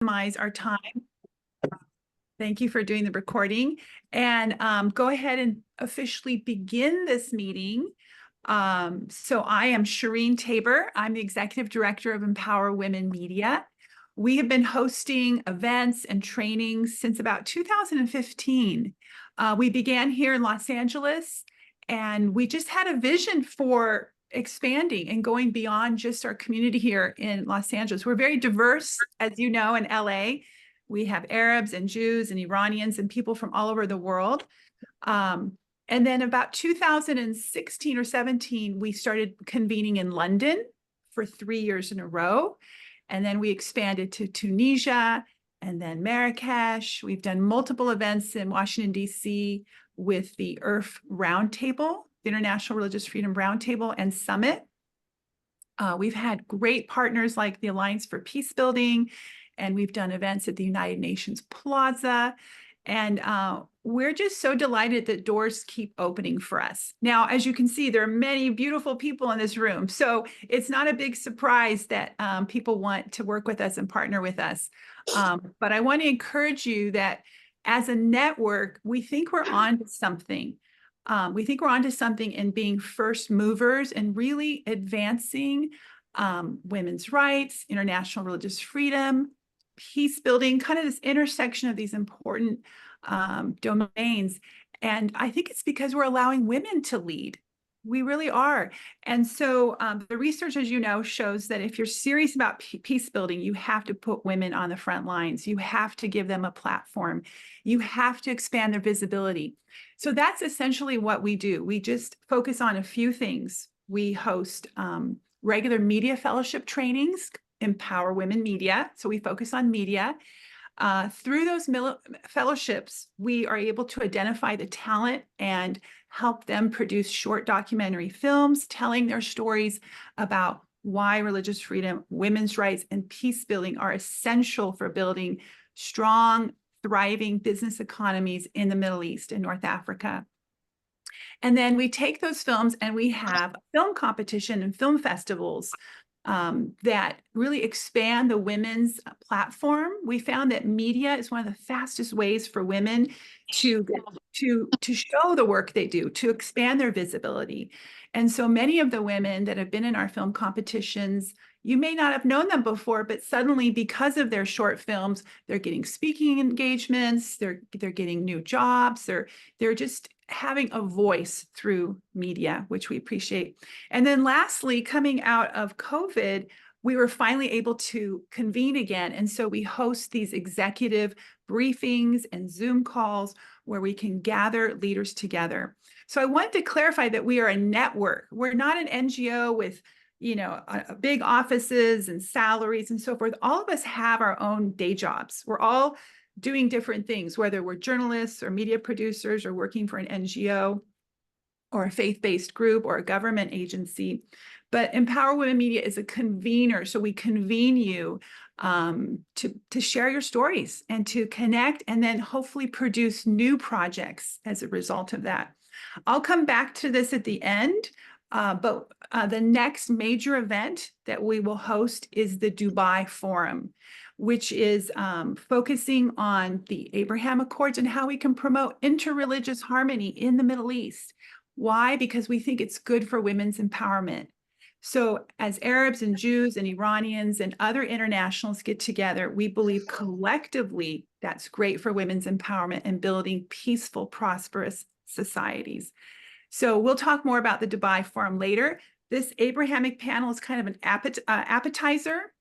Maximize our time. Thank you for doing the recording, and go ahead and officially begin this meeting. So I am Shireen Tabor. I'm the Executive Director of Empower Women Media. We have been hosting events and trainings since about 2015. We began here in Los Angeles, and we just had a vision for expanding and going beyond just our community here in Los Angeles. We're very diverse, as you know, in LA. We have Arabs and Jews and Iranians and people from all over the world. And then about 2016 or 17, we started convening in London for 3 years in a row. And then we expanded to Tunisia and then Marrakesh. We've done multiple events in Washington, D.C. with the IRF Roundtable, the International Religious Freedom Roundtable and Summit. We've had great partners like the Alliance for Peace Building, and we've done events at the United Nations Plaza. And we're just so delighted that doors keep opening for us. Now, as you can see, there are many beautiful people in this room. So it's not a big surprise that people want to work with us and partner with us. But I want to encourage you that as a network, we think we're on to something. We think we're onto something in being first movers and really advancing women's rights, international religious freedom, peace building, kind of this intersection of these important domains. And I think it's because we're allowing women to lead. We really are. And so the research, as you know, shows that if you're serious about peace building, you have to put women on the front lines. You have to give them a platform. You have to expand their visibility. So that's essentially what we do. We just focus on a few things. We host regular media fellowship trainings, Empower Women Media. So we focus on media. Through those fellowships, we are able to identify the talent and help them produce short documentary films telling their stories about why religious freedom, women's rights, and peace building are essential for building strong, thriving business economies in the Middle East and North Africa. And then we take those films and we have a film competition and film festivals that really expand the women's platform. We found that media is one of the fastest ways for women to show the work they do, to expand their visibility. And so many of the women that have been in our film competitions, you may not have known them before, but suddenly because of their short films, they're getting speaking engagements, they're getting new jobs, they're just having a voice through media, which we appreciate. And then lastly, coming out of COVID, we were finally able to convene again. And so we host these executive briefings and Zoom calls where we can gather leaders together. So I wanted to clarify that we are a network. We're not an NGO with big offices and salaries and so forth. All of us have our own day jobs. We're all doing different things, whether we're journalists or media producers or working for an NGO or a faith-based group or a government agency. But Empower Women Media is a convener. So we convene you to share your stories and to connect and then hopefully produce new projects as a result of that. I'll come back to this at the end. But the next major event that we will host is the Dubai Forum, which is focusing on the Abrahamic Accords and how we can promote interreligious harmony in the Middle East. Why? Because we think it's good for women's empowerment. So as Arabs and Jews and Iranians and other internationals get together, we believe collectively that's great for women's empowerment and building peaceful, prosperous societies. So we'll talk more about the Dubai Forum later. This Abrahamic panel is kind of an appetizer,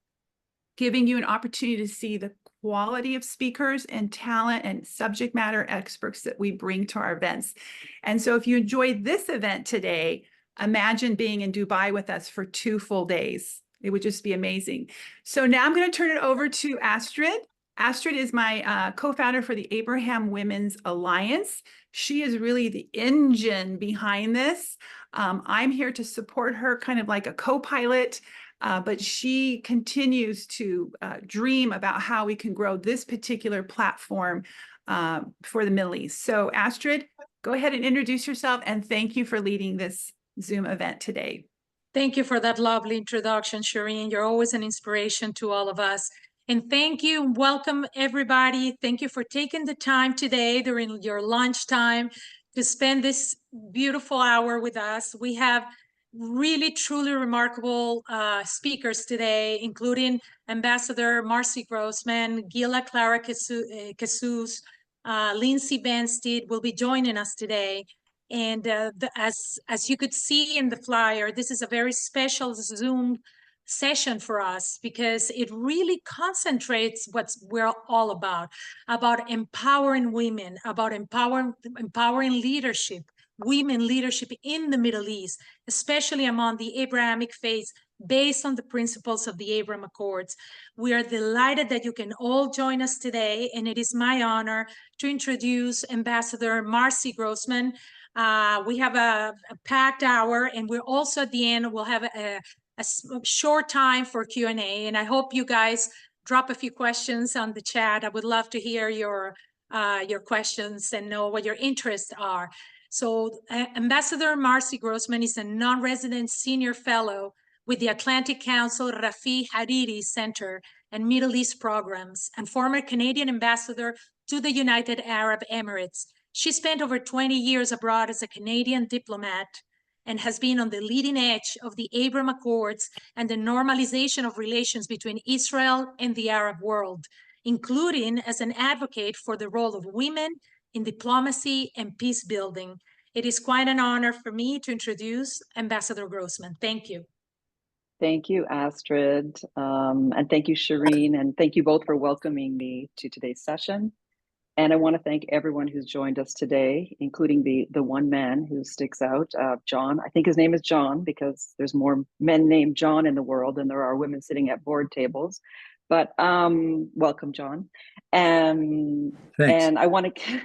giving you an opportunity to see the quality of speakers and talent and subject matter experts that we bring to our events. And so if you enjoyed this event today, imagine being in Dubai with us for 2 full days. It would just be amazing. So now I'm going to turn it over to Astrid. Astrid is my co-founder for the Abraham Women's Alliance. She is really the engine behind this. I'm here to support her, kind of like a co-pilot, but she continues to dream about how we can grow this particular platform for the Middle East. So Astrid, go ahead and introduce yourself, and thank you for leading this Zoom event today. Thank you for that lovely introduction, Shireen. You're always an inspiration to all of us. And thank you and welcome everybody. Thank you for taking the time today during your lunchtime to spend this beautiful hour with us. We have really, truly remarkable speakers today, including Ambassador Marcy Grossman, Guila Clara Kessous, Lindsay Benstead will be joining us today. And as you could see in the flyer, this is a very special Zoom session for us because it really concentrates what we're all about empowering women, about empowering leadership, women leadership in the Middle East, especially among the Abrahamic faiths, based on the principles of the Abraham Accords. We are delighted that you can all join us today, and it is my honor to introduce Ambassador Marcy Grossman. We have a packed hour, and we're also at the end, we'll have a short time for Q&A, and I hope you guys drop a few questions on the chat. I would love to hear your questions and know what your interests are. So Ambassador Marcy Grossman is a non-resident senior fellow with the Atlantic Council Rafi Hariri Center and Middle East Programs, and former Canadian ambassador to the United Arab Emirates. She spent over 20 years abroad as a Canadian diplomat and has been on the leading edge of the Abraham Accords and the normalization of relations between Israel and the Arab world, including as an advocate for the role of women in diplomacy and peace building. It is quite an honor for me to introduce Ambassador Grossman. Thank you. Thank you, Astrid, and thank you, Shireen, and thank you both for welcoming me to today's session. And I want to thank everyone who's joined us today, including the one man who sticks out, John. I think his name is John because there's more men named John in the world than there are women sitting at board tables. But welcome, John. And I want to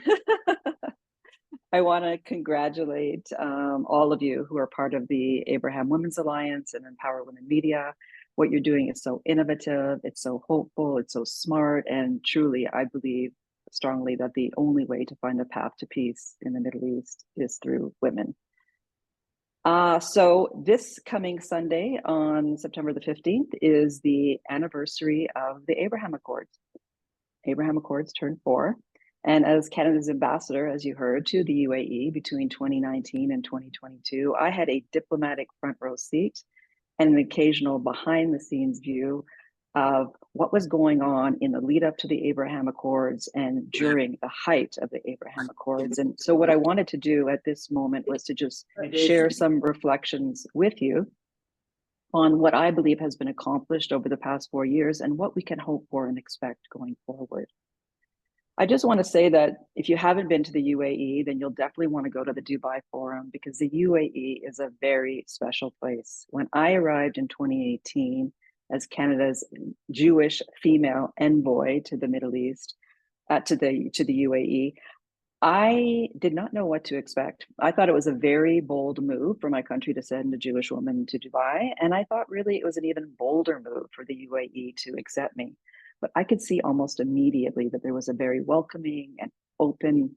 I want to congratulate all of you who are part of the Abraham Women's Alliance and Empower Women Media. What you're doing is so innovative, it's so hopeful, it's so smart, and truly, I believe strongly that the only way to find a path to peace in the Middle East is through women. So this coming Sunday on September the 15th is the anniversary of the Abraham Accords. Abraham Accords turned 4. And as Canada's ambassador, as you heard, to the UAE between 2019 and 2022, I had a diplomatic front row seat and an occasional behind the scenes view of what was going on in the lead up to the Abraham Accords and during the height of the Abraham Accords. And so what I wanted to do at this moment was to just share some reflections with you on what I believe has been accomplished over the past 4 years and what we can hope for and expect going forward. I just want to say that if you haven't been to the UAE, then you'll definitely want to go to the Dubai Forum because the UAE is a very special place. When I arrived in 2018 as Canada's Jewish female envoy to the Middle East, to the UAE, I did not know what to expect. I thought it was a very bold move for my country to send a Jewish woman to Dubai, and I thought really it was an even bolder move for the UAE to accept me. But I could see almost immediately that there was a very welcoming and open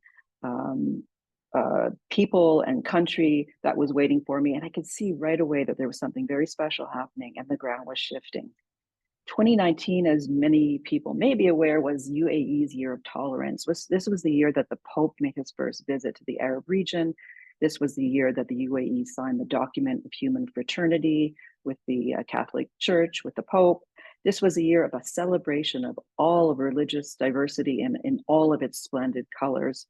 people and country that was waiting for me. And I could see right away that there was something very special happening and the ground was shifting. 2019, as many people may be aware, was UAE's year of tolerance. This was the year that the Pope made his first visit to the Arab region. This was the year that the UAE signed the document of human fraternity with the Catholic Church, with the Pope. This was a year of a celebration of all of religious diversity in all of its splendid colors.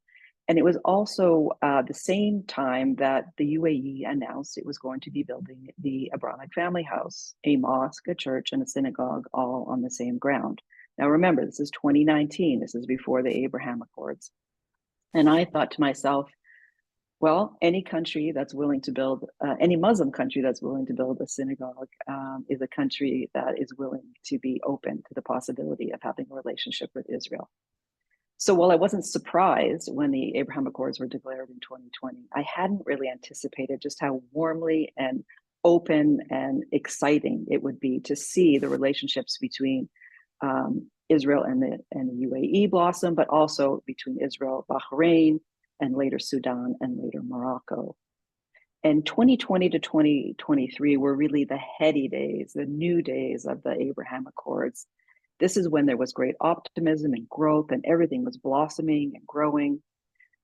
And it was also the same time that the UAE announced it was going to be building the Abrahamic family house, a mosque, a church, and a synagogue, all on the same ground. Now remember, this is 2019. This is before the Abraham Accords. And I thought to myself, well, any country that's willing to build, any Muslim country that's willing to build a synagogue is a country that is willing to be open to the possibility of having a relationship with Israel. So while I wasn't surprised when the Abraham Accords were declared in 2020, I hadn't really anticipated just how warmly and open and exciting it would be to see the relationships between Israel and the UAE blossom, but also between Israel, Bahrain, and later Sudan, and later Morocco. And 2020 to 2023 were really the heady days, the new days of the Abraham Accords. This is when there was great optimism and growth, and everything was blossoming and growing.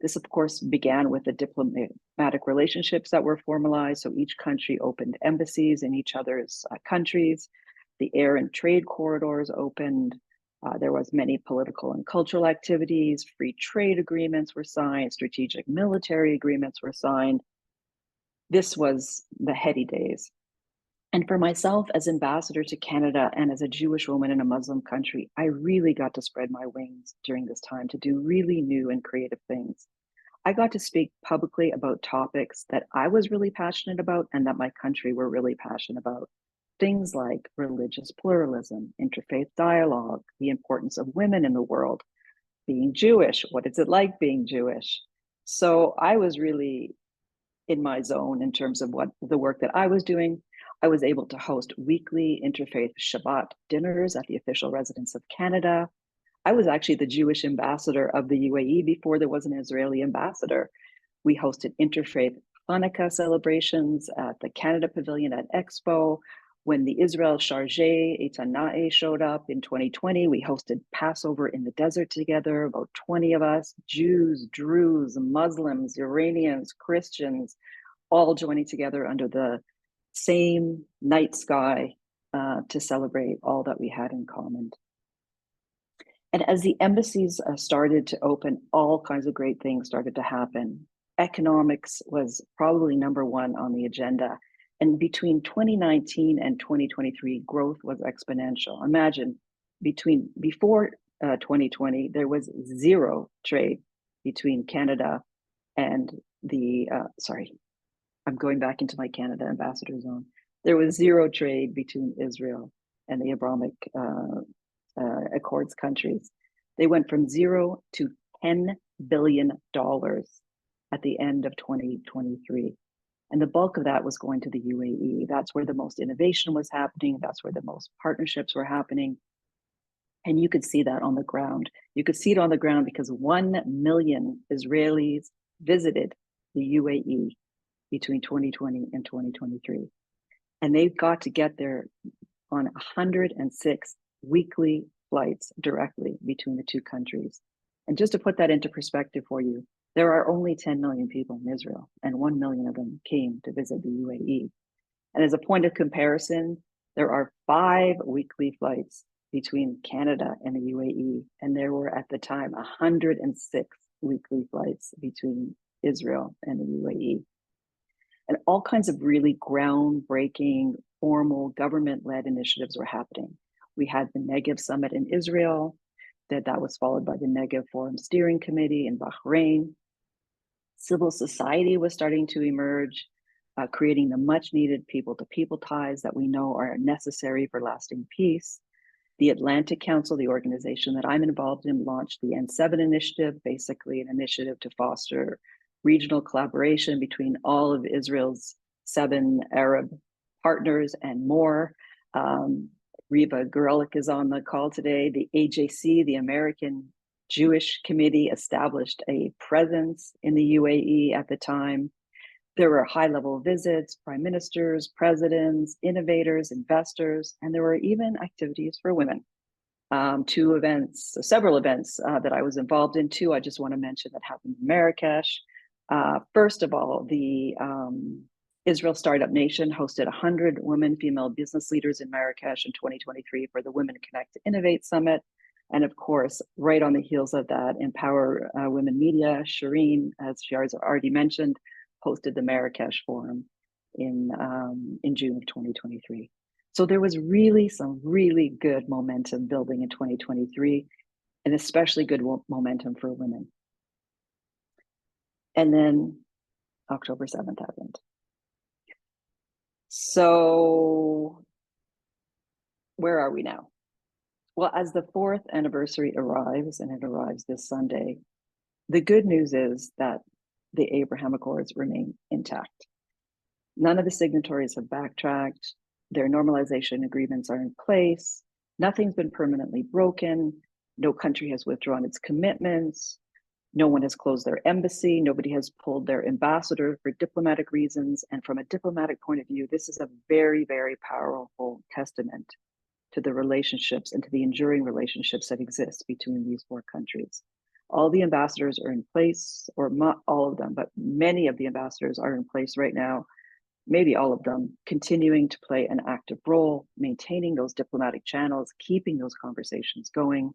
This, of course, began with the diplomatic relationships that were formalized. So each country opened embassies in each other's countries. The air and trade corridors opened. There was many political and cultural activities. Free trade agreements were signed. Strategic military agreements were signed. This was the heady days. And for myself as ambassador to Canada and as a Jewish woman in a Muslim country, I really got to spread my wings during this time to do really new and creative things. I got to speak publicly about topics that I was really passionate about and that my country were really passionate about. Things like religious pluralism, interfaith dialogue, the importance of women in the world, being Jewish, what is it like being Jewish? So I was really in my zone in terms of what the work that I was doing. I was able to host weekly interfaith Shabbat dinners at the official residence of Canada. I was actually the Jewish ambassador of the UAE before there was an Israeli ambassador. We hosted interfaith Hanukkah celebrations at the Canada Pavilion at Expo. When the Israel Chargé Eitana'e showed up in 2020, we hosted Passover in the desert together, about 20 of us, Jews, Druze, Muslims, Iranians, Christians, all joining together under the same night sky to celebrate all that we had in common. And as the embassies started to open, all kinds of great things started to happen. Economics was probably number one on the agenda. And between 2019 and 2023, growth was exponential. Imagine before 2020, there was zero trade between Canada and I'm going back into my Canada ambassador zone. There was zero trade between Israel and the Abrahamic Accords countries. They went from 0 to $10 billion at the end of 2023. And the bulk of that was going to the UAE. That's where the most innovation was happening. That's where the most partnerships were happening. And you could see that on the ground. You could see it on the ground because 1 million Israelis visited the UAE between 2020 and 2023. And they got to get there on 106 weekly flights directly between the two countries. And just to put that into perspective for you, there are only 10 million people in Israel, and 1 million of them came to visit the UAE. And as a point of comparison, there are 5 weekly flights between Canada and the UAE, and there were at the time 106 weekly flights between Israel and the UAE. And all kinds of really groundbreaking, formal government-led initiatives were happening. We had the Negev Summit in Israel, that was followed by the Negev Forum Steering Committee in Bahrain. Civil society was starting to emerge, creating the much needed people-to-people ties that we know are necessary for lasting peace. The Atlantic Council, the organization that I'm involved in, launched the N7 initiative, basically an initiative to foster regional collaboration between all of Israel's 7 Arab partners and more. Reva Gurelik is on the call today. The AJC, the American Jewish Committee, established a presence in the UAE at the time. There were high-level visits, prime ministers, presidents, innovators, investors, and there were even activities for women. Several events that I was involved in. 2 I just want to mention that happened in Marrakesh. First of all, the Israel Startup Nation hosted 100 women, female business leaders in Marrakesh in 2023 for the Women Connect to Innovate Summit. And of course, right on the heels of that, Empower Women Media, Shireen, as she has already mentioned, hosted the Marrakesh Forum in June of 2023. So there was really some really good momentum building in 2023, and especially good momentum for women. And then October 7th happened. So where are we now? Well, as the 4th anniversary arrives, and it arrives this Sunday, the good news is that the Abrahamic Accords remain intact. None of the signatories have backtracked. Their normalization agreements are in place. Nothing's been permanently broken. No country has withdrawn its commitments. No one has closed their embassy. Nobody has pulled their ambassador for diplomatic reasons. And from a diplomatic point of view, this is a very, very powerful testament to the relationships and to the enduring relationships that exist between these four countries. All the ambassadors are in place, or not all of them, but many of the ambassadors are in place right now, maybe all of them, continuing to play an active role, maintaining those diplomatic channels, keeping those conversations going.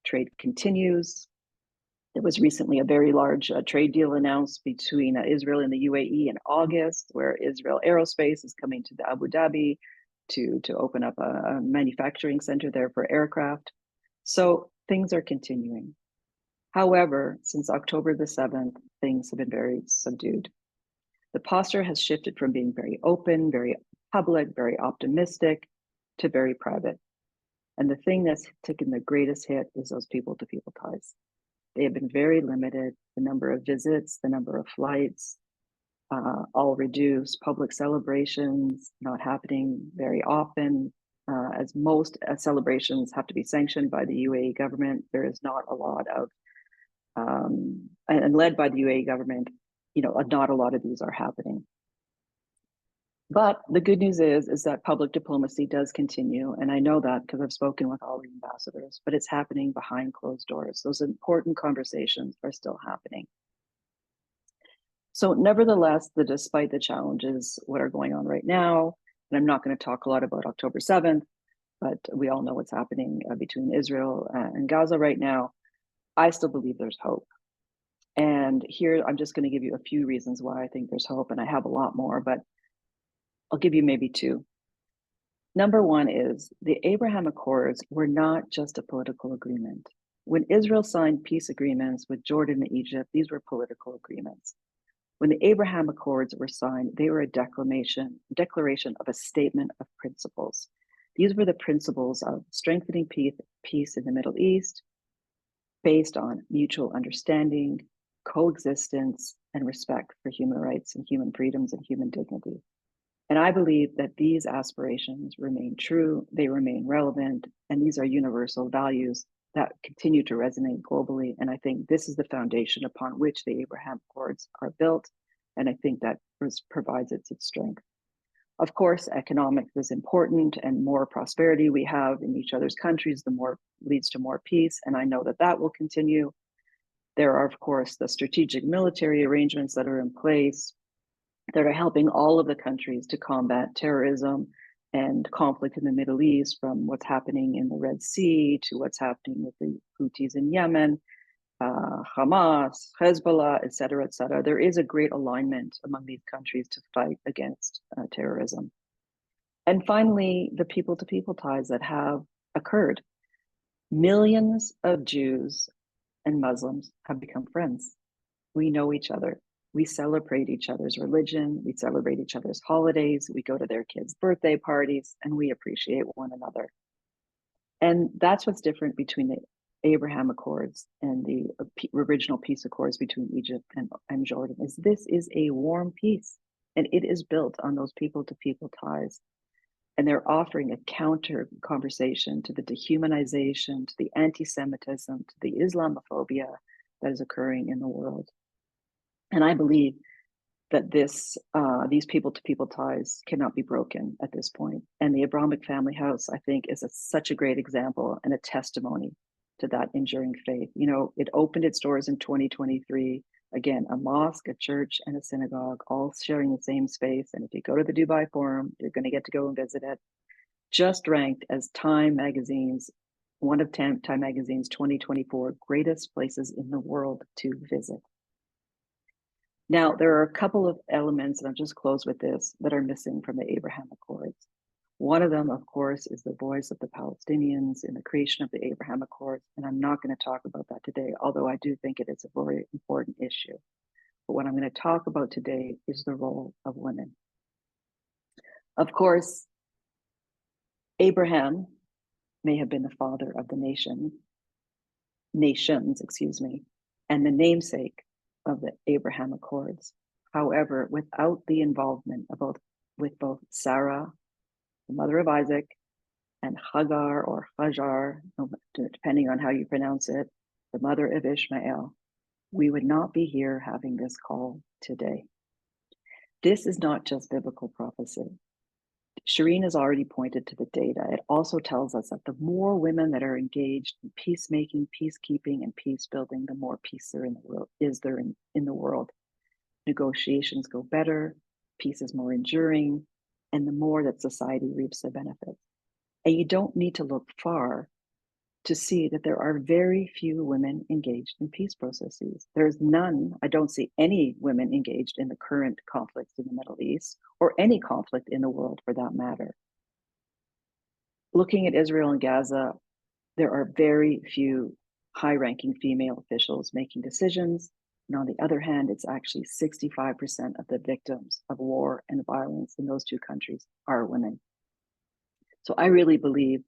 Trade continues. There was recently a very large trade deal announced between Israel and the UAE in August, where Israel Aerospace is coming to the Abu Dhabi to open up a manufacturing center there for aircraft. So things are continuing. However, since October the 7th, things have been very subdued. The posture has shifted from being very open, very public, very optimistic, to very private. And the thing that's taken the greatest hit is those people-to-people ties. They have been very limited. The number of visits, the number of flights, all reduced. Public celebrations not happening very often. As most celebrations have to be sanctioned by the UAE government, there is not a lot of, and led by the UAE government, not a lot of these are happening. But the good news is that public diplomacy does continue. And I know that because I've spoken with all the ambassadors, but it's happening behind closed doors. Those important conversations are still happening. So nevertheless, despite the challenges, what are going on right now, and I'm not going to talk a lot about October 7th, but we all know what's happening between Israel and Gaza right now, I still believe there's hope. And here, I'm just going to give you a few reasons why I think there's hope, and I have a lot more, but I'll give you maybe two. Number one is the Abrahamic Accords were not just a political agreement. When Israel signed peace agreements with Jordan and Egypt, these were political agreements. When the Abrahamic Accords were signed, they were a declaration of a statement of principles. These were the principles of strengthening peace in the Middle East, based on mutual understanding, coexistence, and respect for human rights and human freedoms and human dignity. And I believe that these aspirations remain true, they remain relevant, and these are universal values that continue to resonate globally. And I think this is the foundation upon which the Abrahamic Accords are built. And I think that provides its strength. Of course, economics is important, and more prosperity we have in each other's countries, the more leads to more peace. And I know that that will continue. There are, of course, the strategic military arrangements that are in place that are helping all of the countries to combat terrorism and conflict in the Middle East, from what's happening in the Red Sea to what's happening with the Houthis in Yemen, Hamas, Hezbollah, et cetera, et cetera. There is a great alignment among these countries to fight against terrorism. And finally, the people-to-people ties that have occurred. Millions of Jews and Muslims have become friends. We know each other. We celebrate each other's religion. We celebrate each other's holidays. We go to their kids' birthday parties, and we appreciate one another. And that's what's different between the Abraham Accords and the original peace accords between Egypt and Jordan. This is a warm peace, and it is built on those people-to-people ties. And they're offering a counter conversation to the dehumanization, to the anti-Semitism, to the Islamophobia that is occurring in the world. And I believe that these people-to-people ties cannot be broken at this point. And the Abrahamic Family House, I think, is such a great example and a testimony to that enduring faith. It opened its doors in 2023. Again, a mosque, a church, and a synagogue, all sharing the same space. And if you go to the Dubai Forum, you're going to get to go and visit it. Just ranked as one of Time Magazine's 2024 greatest places in the world to visit. Now, there are a couple of elements, and I'll just close with this, that are missing from the Abraham Accords. One of them, of course, is the voice of the Palestinians in the creation of the Abraham Accords, and I'm not going to talk about that today, although I do think it is a very important issue. But what I'm going to talk about today is the role of women. Of course, Abraham may have been the father of the nations, and the namesake of the Abraham Accords. However, without the involvement with both Sarah, the mother of Isaac, and Hagar or Hajar, depending on how you pronounce it, the mother of Ishmael, we would not be here having this call today. This is not just biblical prophecy. Shireen has already pointed to the data. It also tells us that the more women that are engaged in peacemaking, peacekeeping, and peace building, the more peace there in the world is there in the world. Negotiations go better, peace is more enduring, and the more that society reaps the benefits. And you don't need to look far to see that there are very few women engaged in peace processes. There's none, I don't see any women engaged in the current conflicts in the Middle East or any conflict in the world for that matter. Looking at Israel and Gaza, there are very few high-ranking female officials making decisions. And on the other hand, it's actually 65% of the victims of war and violence in those two countries are women. So I really believe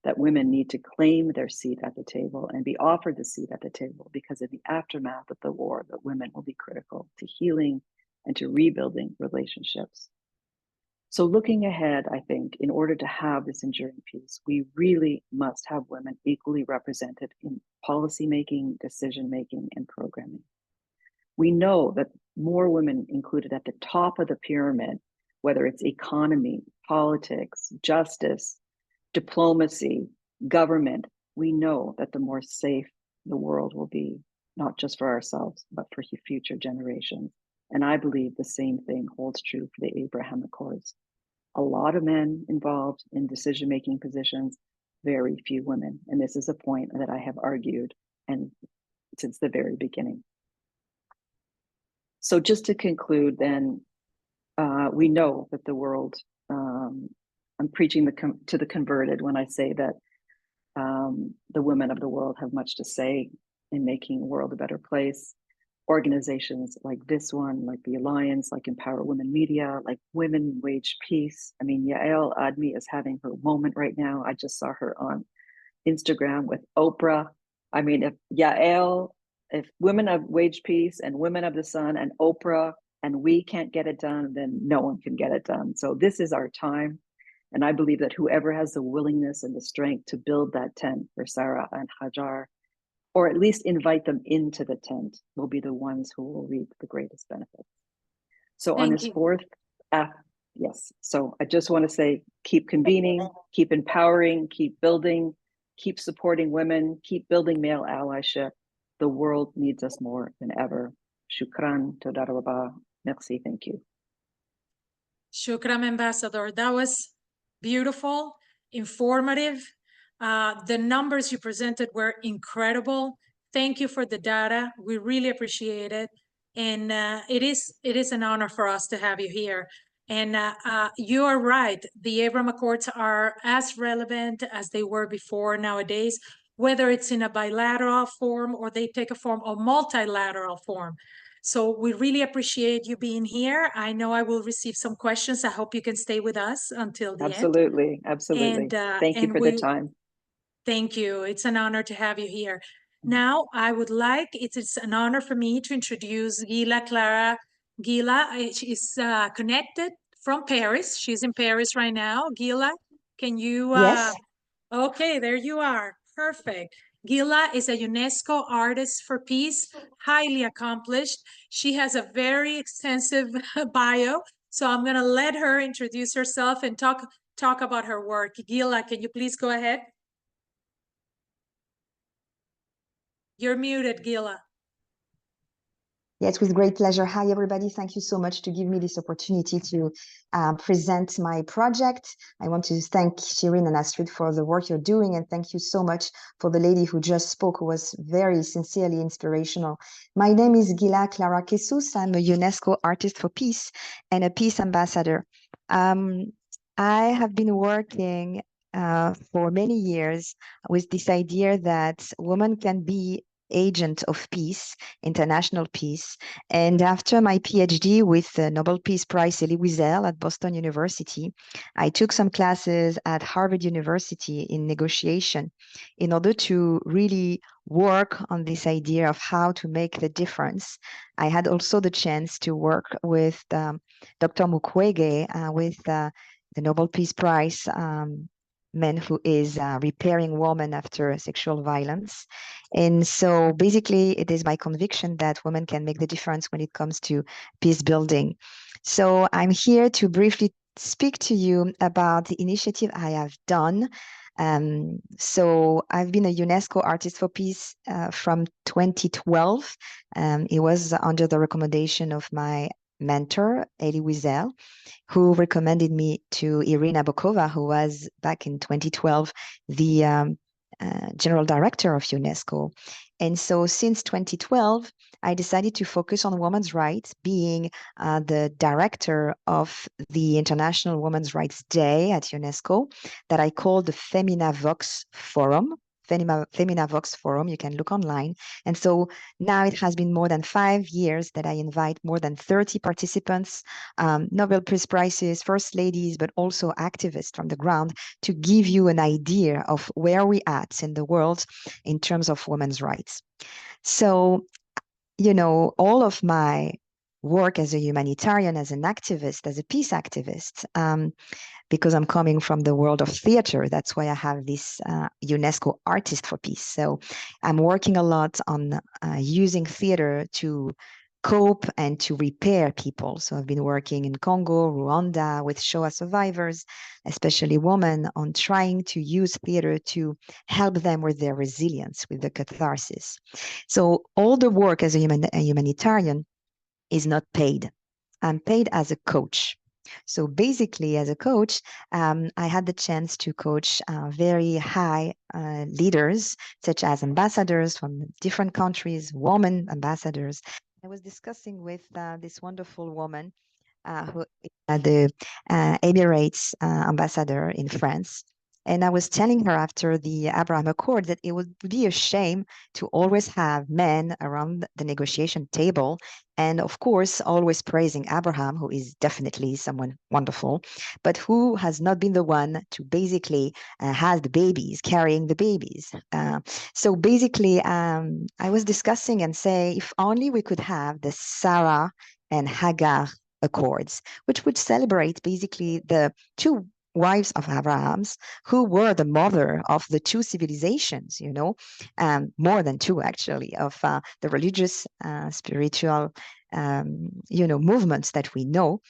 that women need to claim their seat at the table and be offered the seat at the table, because in the aftermath of the war, that women will be critical to healing and to rebuilding relationships. So looking ahead, I think, in order to have this enduring peace, we really must have women equally represented in policymaking, decision-making, and programming. We know that more women included at the top of the pyramid, whether it's economy, politics, justice, diplomacy, government, we know that the more safe the world will be, not just for ourselves, but for future generations. And I believe the same thing holds true for the Abrahamic Accords. A lot of men involved in decision-making positions, very few women. And this is a point that I have argued and since the very beginning. So just to conclude then, we know that the world, I'm preaching to the converted when I say that the women of the world have much to say in making the world a better place. Organizations like this one, like the Alliance, like Empower Women Media, like Women Wage Peace. I mean, Yael Admi is having her moment right now. I just saw her on Instagram with Oprah. I mean, if Women of Wage Peace and Women of the Sun and Oprah and we can't get it done, then no one can get it done. So this is our time. And I believe that whoever has the willingness and the strength to build that tent for Sarah and Hajar, or at least invite them into the tent, will be the ones who will reap the greatest benefits. So on this fourth, yes. So I just want to say, keep convening, keep empowering, keep building, keep supporting women, keep building male allyship. The world needs us more than ever. Shukran, toda rabba, merci, thank you. Shukran, Ambassador. That was beautiful, informative. The numbers you presented were incredible. Thank you for the data. We really appreciate it. And it is an honor for us to have you here. And you are right. The Abraham Accords are as relevant as they were before nowadays, whether it's in a bilateral form or they take a form of multilateral form. So we really appreciate you being here. I know I will receive some questions. I hope you can stay with us until the end. Absolutely. And, thank you for the time. Thank you. It's an honor to have you here. Now, I would like, it's an honor for me to introduce Guila, Clara. Guila is connected from Paris. She's in Paris right now. Guila, can you? Yes. Okay, there you are. Perfect. Guila is a UNESCO artist for peace, highly accomplished. She has a very extensive bio. So I'm going to let her introduce herself and talk about her work. Guila, can you please go ahead? You're muted, Guila. Yes, with great pleasure. Hi, everybody. Thank you so much to give me this opportunity to present my project. I want to thank Shireen and Astrid for the work you're doing, and thank you so much for the lady who just spoke, who was very sincerely inspirational. My name is Guila Clara Kessous. I'm a UNESCO artist for peace and a peace ambassador. I have been working for many years with this idea that women can be agent of peace, international peace. And after my PhD with the Nobel Peace Prize Elie Wiesel at Boston University, I took some classes at Harvard University in negotiation in order to really work on this idea of how to make the difference. I had also the chance to work with Dr. Mukwege with the Nobel Peace Prize man who is repairing women after sexual violence. And so basically it is my conviction that women can make the difference when it comes to peace building. So I'm here to briefly speak to you about the initiative I have done. So I've been a UNESCO Artist for Peace from 2012. It was under the recommendation of my mentor, Elie Wiesel, who recommended me to Irina Bokova, who was back in 2012 the general director of UNESCO. And so since 2012, I decided to focus on women's rights, being the director of the International Women's Rights Day at UNESCO, that I call the Femina Vox Forum. Femina Vox Forum, you can look online. And so now it has been more than 5 years that I invite more than 30 participants, Nobel Peace Prizes, first ladies, but also activists from the ground to give you an idea of where we're at in the world in terms of women's rights. So, you know, all of my work as a humanitarian, as an activist, as a peace activist, because I'm coming from the world of theater. That's why I have this UNESCO Artist for Peace. So I'm working a lot on using theater to cope and to repair people. So I've been working in Congo, Rwanda with Shoah survivors, especially women, on trying to use theater to help them with their resilience, with the catharsis. So all the work as a humanitarian is not paid. I'm paid as a coach. So basically, as a coach, I had the chance to coach very high leaders, such as ambassadors from different countries, women ambassadors. I was discussing with this wonderful woman who is the Emirates ambassador in France. And I was telling her after the Abrahamic Accord that it would be a shame to always have men around the negotiation table. And of course, always praising Abraham, who is definitely someone wonderful, but who has not been the one to basically have the babies, carrying the babies. So basically, I was discussing and say, if only we could have the Sarah and Hagar Accords, which would celebrate basically the two wives of Abraham's, who were the mother of the two civilizations, you know, more than two actually, of the religious, spiritual, you know, movements that we know.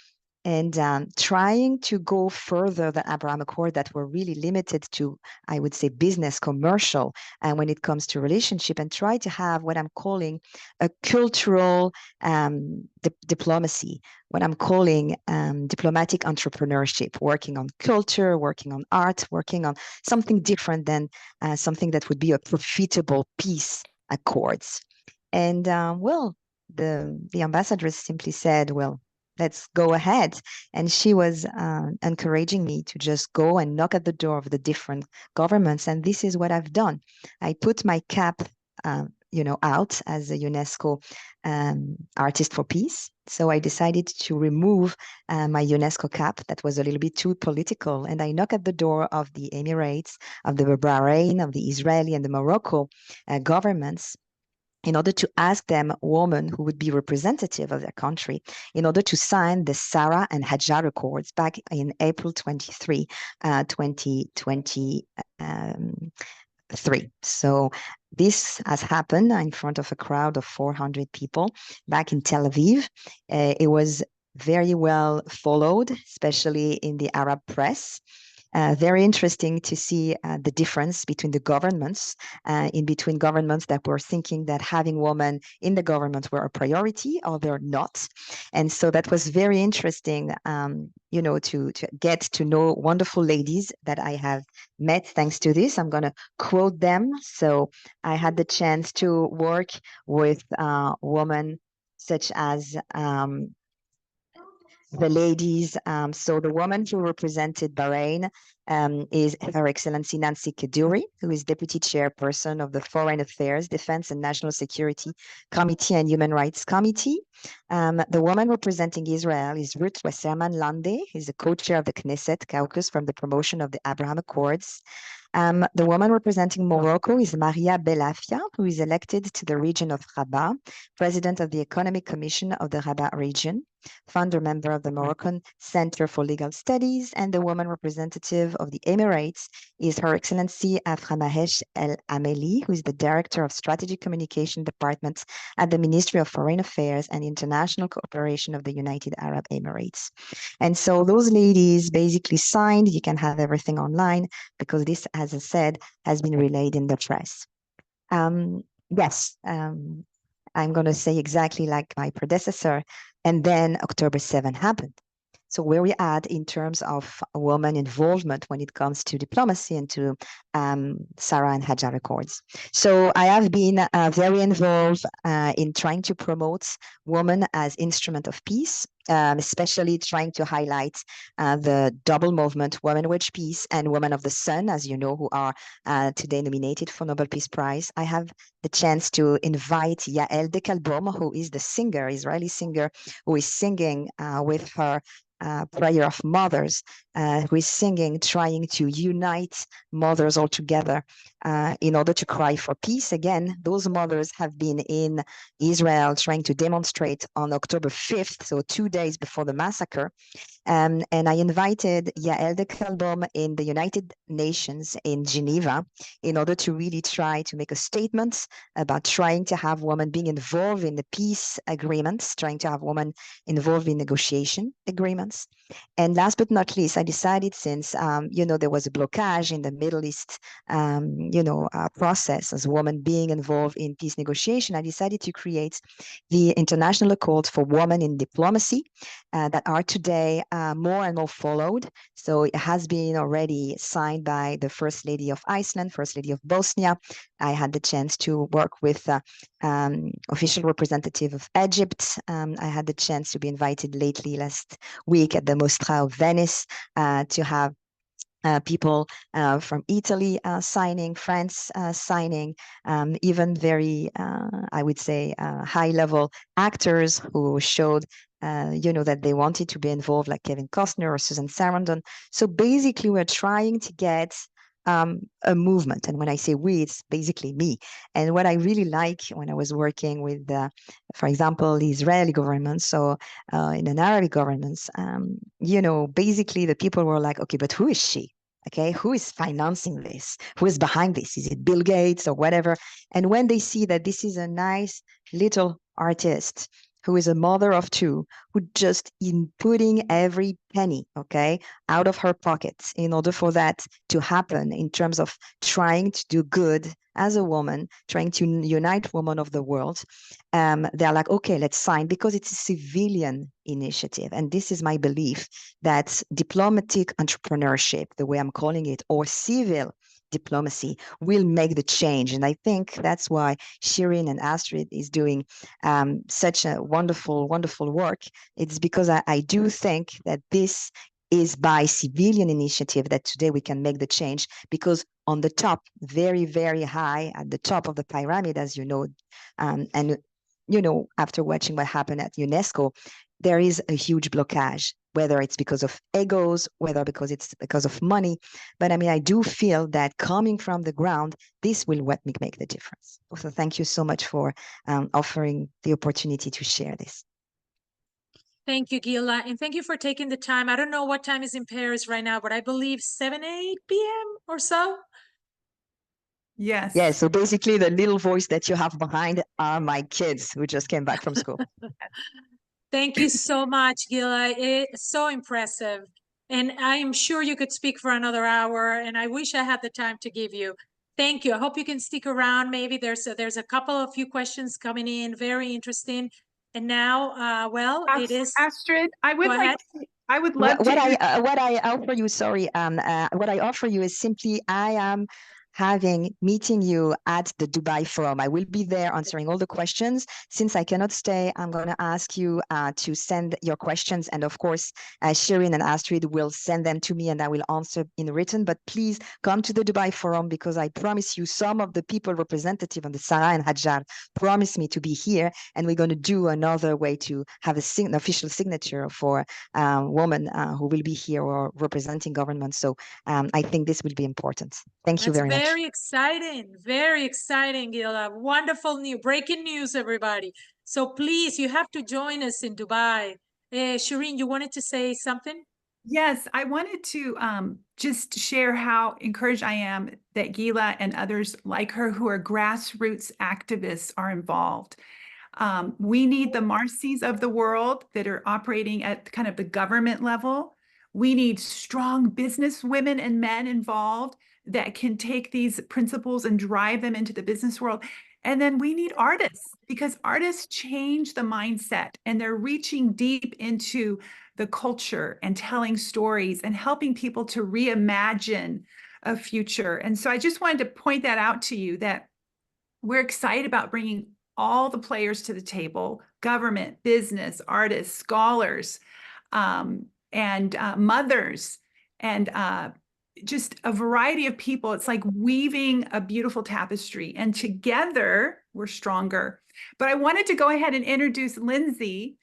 And trying to go further than Abrahamic Accord that were really limited to, I would say, business, commercial, and when it comes to relationship, and try to have what I'm calling a cultural diplomacy, what I'm calling diplomatic entrepreneurship, working on culture, working on art, working on something different than something that would be a profitable peace accords. And well, the ambassadress simply said, well, let's go ahead. And she was encouraging me to just go and knock at the door of the different governments. And this is what I've done. I put my cap, you know, out as a UNESCO Artist for Peace. So I decided to remove my UNESCO cap that was a little bit too political. And I knock at the door of the Emirates, of the Bahrain, of the Israeli and the Morocco governments, in order to ask them, women who would be representative of their country, in order to sign the Sarah and Hajar Accords back in April 23, 2023. So this has happened in front of a crowd of 400 people back in Tel Aviv. It was very well followed, especially in the Arab press. Very interesting to see the difference between the governments, in between governments that were thinking that having women in the government were a priority, or they're not. And so that was very interesting, you know, to get to know wonderful ladies that I have met thanks to this. I'm going to quote them. So I had the chance to work with women such as the ladies. So the woman who represented Bahrain is Her Excellency Nancy Kaduri, who is Deputy Chairperson of the Foreign Affairs, Defense and National Security Committee and Human Rights Committee. The woman representing Israel is Ruth Wasserman Lande, who is the co-chair of the Knesset caucus from the promotion of the Abraham Accords. The woman representing Morocco is Maria Belafia, who is elected to the region of Rabat, president of the Economic Commission of the Rabat region. founder member of the Moroccan Center for Legal Studies, and the woman representative of the Emirates is Her Excellency Abrahamic El Ameli, who is the Director of Strategic Communication Department at the Ministry of Foreign Affairs and International Cooperation of the United Arab Emirates. And so those ladies basically signed. You can have everything online because this, as I said, has been relayed in the press. Yes, I'm going to say exactly like my predecessor. And then October 7 happened. So where we at in terms of woman involvement when it comes to diplomacy and to Sarah and Hajar Accords. So I have been very involved in trying to promote women as instrument of peace, especially trying to highlight the double movement, Women Wage Peace and Women of the Sun, as you know, who are today nominated for Nobel Peace Prize. I have the chance to invite Yael Dekalbom, who is the singer, Israeli singer, who is singing with her prayer of mothers, who is singing, trying to unite mothers all together in order to cry for peace. Again, those mothers have been in Israel trying to demonstrate on October 5th, so 2 days before the massacre. And I invited Yael Dekalbom in the United Nations in Geneva in order to really try to make a statement about trying to have women being involved in the peace agreements, trying to have women involved in negotiation agreements. And last but not least, I decided since, there was a blockage in the Middle East, process as women being involved in peace negotiation, I decided to create the International Accord for Women in Diplomacy that are today more and more followed. So it has been already signed by the First Lady of Iceland, First Lady of Bosnia. I had the chance to work with official representative of Egypt. I had the chance to be invited lately last week at the Mostra of Venice to have people from Italy signing, France signing, even very, I would say, high-level actors who showed, that they wanted to be involved, like Kevin Costner or Susan Sarandon. So basically, we're trying to get a movement. And when I say we, it's basically me. And what I really like when I was working with, for example, the Israeli government, so in an Arabic governments, basically the people were like, okay, but who is she? Okay, who is financing this? Who is behind this? Is it Bill Gates or whatever? And when they see that this is a nice little artist who is a mother of two, who just in putting every penny, okay, out of her pockets in order for that to happen in terms of trying to do good as a woman, trying to unite women of the world, they're like, okay, let's sign, because it's a civilian initiative. And this is my belief that diplomatic entrepreneurship, the way I'm calling it, or civil diplomacy will make the change. And I think that's why Shireen and Astrid is doing such a wonderful, wonderful work. It's because I do think that this is by civilian initiative that today we can make the change, because on the top, very, very high at the top of the pyramid, as you know, after watching what happened at UNESCO, there is a huge blockage, whether it's because of egos, whether because it's because of money. But I mean, I do feel that coming from the ground, this will what make the difference. So thank you so much for offering the opportunity to share this. Thank you, Guila, and thank you for taking the time. I don't know what time is in Paris right now, but I believe 7, 8 p.m. or so. Yes. Yeah, so basically the little voice that you have behind are my kids who just came back from school. Thank you so much, Guila. It's so impressive. And I'm sure you could speak for another hour, and I wish I had the time to give you. Thank you. I hope you can stick around. Maybe there's a few questions coming in, very interesting. And now, it is Astrid, I would Go like ahead. I would love what to. what I offer you, what I offer you is simply I am meeting you at the Dubai Forum. I will be there answering all the questions. Since I cannot stay, I'm going to ask you to send your questions. And of course, Shireen and Astrid will send them to me and I will answer in written. But please come to the Dubai Forum, because I promise you some of the people representative on the Sarah and Hajar promised me to be here. And we're going to do another way to have an official signature for women who will be here or representing government. So I think this will be important. Thank you very much. Very exciting, Guila. Wonderful breaking news, everybody. So please, you have to join us in Dubai. Shireen, you wanted to say something? Yes, I wanted to just share how encouraged I am that Guila and others like her who are grassroots activists are involved. We need the Marcys of the world that are operating at kind of the government level. We need strong business women and men involved that can take these principles and drive them into the business world. And then we need artists because artists change the mindset and they're reaching deep into the culture and telling stories and helping people to reimagine a future. And so I just wanted to point that out to you that we're excited about bringing all the players to the table, government, business, artists, scholars, and mothers, and just a variety of people. It's like weaving a beautiful tapestry, and together we're stronger. But I wanted to go ahead and introduce Lindsay,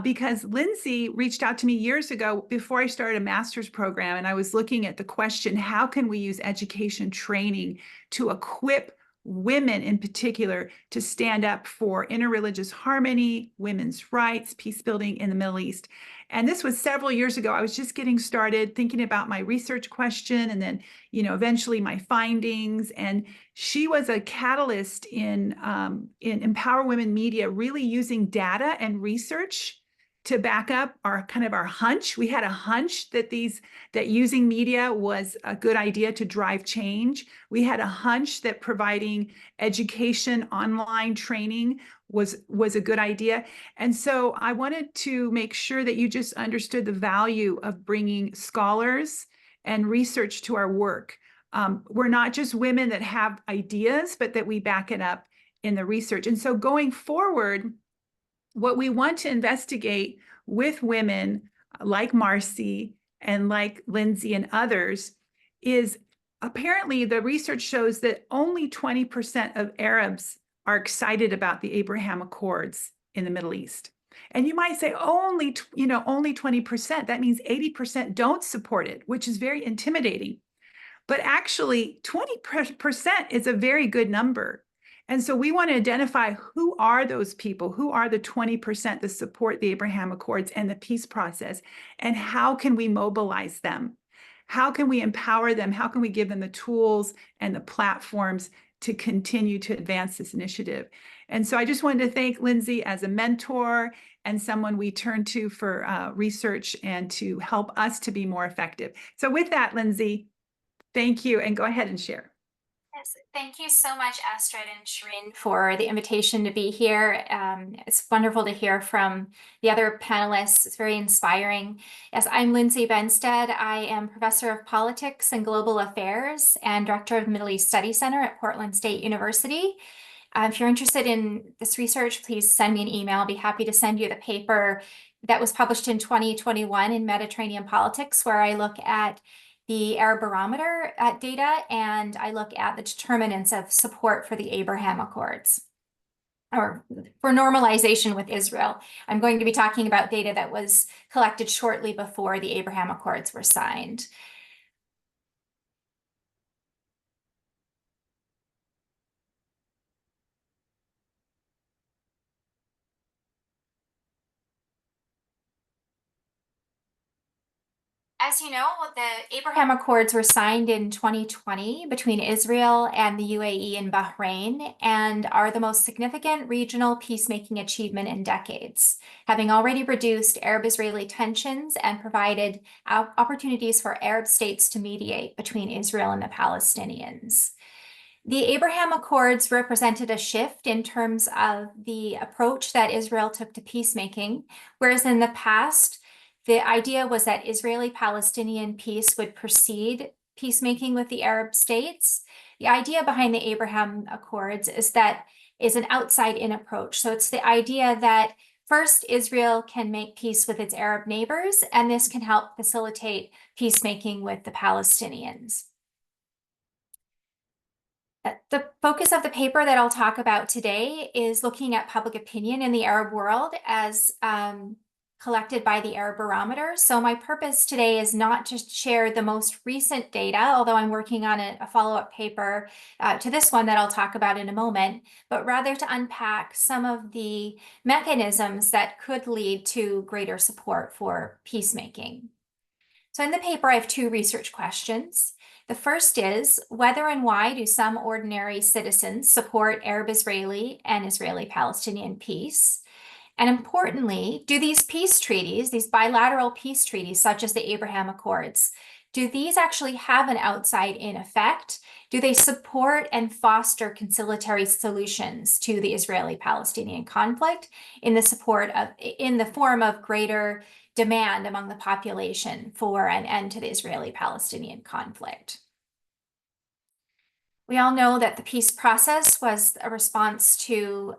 because Lindsay reached out to me years ago before I started a master's program, and I was looking at the question, how can we use education training to equip women in particular to stand up for interreligious harmony, women's rights, peace building in the Middle East. And this was several years ago. I was just getting started thinking about my research question and then, eventually my findings. And she was a catalyst in Empower Women Media, really using data and research to back up our hunch. We had a hunch that using media was a good idea to drive change. We had a hunch that providing education, online training was a good idea. And so I wanted to make sure that you just understood the value of bringing scholars and research to our work. We're not just women that have ideas, but that we back it up in the research. And so going forward, what we want to investigate with women like Marcy and like Lindsay and others is, apparently the research shows that only 20% of Arabs are excited about the Abraham Accords in the Middle East. And you might say only 20%. That means 80% don't support it, which is very intimidating. But actually 20% is a very good number. And so we want to identify who are those people, who are the 20% that support the Abraham Accords and the peace process, and how can we mobilize them? How can we empower them? How can we give them the tools and the platforms to continue to advance this initiative? And so I just wanted to thank Lindsay as a mentor and someone we turn to for research and to help us to be more effective. So with that, Lindsay, thank you, and go ahead and share. Yes, thank you so much, Astrid and Shireen, for the invitation to be here. It's wonderful to hear from the other panelists. It's very inspiring. Yes, I'm Lindsay Benstead. I am Professor of Politics and Global Affairs and Director of the Middle East Study Center at Portland State University. If you're interested in this research, please send me an email. I'll be happy to send you the paper that was published in 2021 in Mediterranean Politics, where I look at the Arab Barometer data, and I look at the determinants of support for the Abraham Accords, or for normalization with Israel. I'm going to be talking about data that was collected shortly before the Abraham Accords were signed. As you know, the Abraham Accords were signed in 2020 between Israel and the UAE and Bahrain, and are the most significant regional peacemaking achievement in decades, having already reduced Arab-Israeli tensions and provided opportunities for Arab states to mediate between Israel and the Palestinians. The Abraham Accords represented a shift in terms of the approach that Israel took to peacemaking, whereas in the past, the idea was that Israeli-Palestinian peace would precede peacemaking with the Arab states. The idea behind the Abraham Accords is an outside-in approach. So it's the idea that first, Israel can make peace with its Arab neighbors, and this can help facilitate peacemaking with the Palestinians. The focus of the paper that I'll talk about today is looking at public opinion in the Arab world as collected by the Barometer. So my purpose today is not to share the most recent data, although I'm working on a follow-up paper to this one that I'll talk about in a moment, but rather to unpack some of the mechanisms that could lead to greater support for peacemaking. So in the paper, I have two research questions. The first is, whether and why do some ordinary citizens support Arab-Israeli and Israeli-Palestinian peace? And importantly, do these peace treaties, these bilateral peace treaties, such as the Abraham Accords, do these actually have an outside-in effect? Do they support and foster conciliatory solutions to the Israeli-Palestinian conflict in the form of greater demand among the population for an end to the Israeli-Palestinian conflict? We all know that the peace process was a response to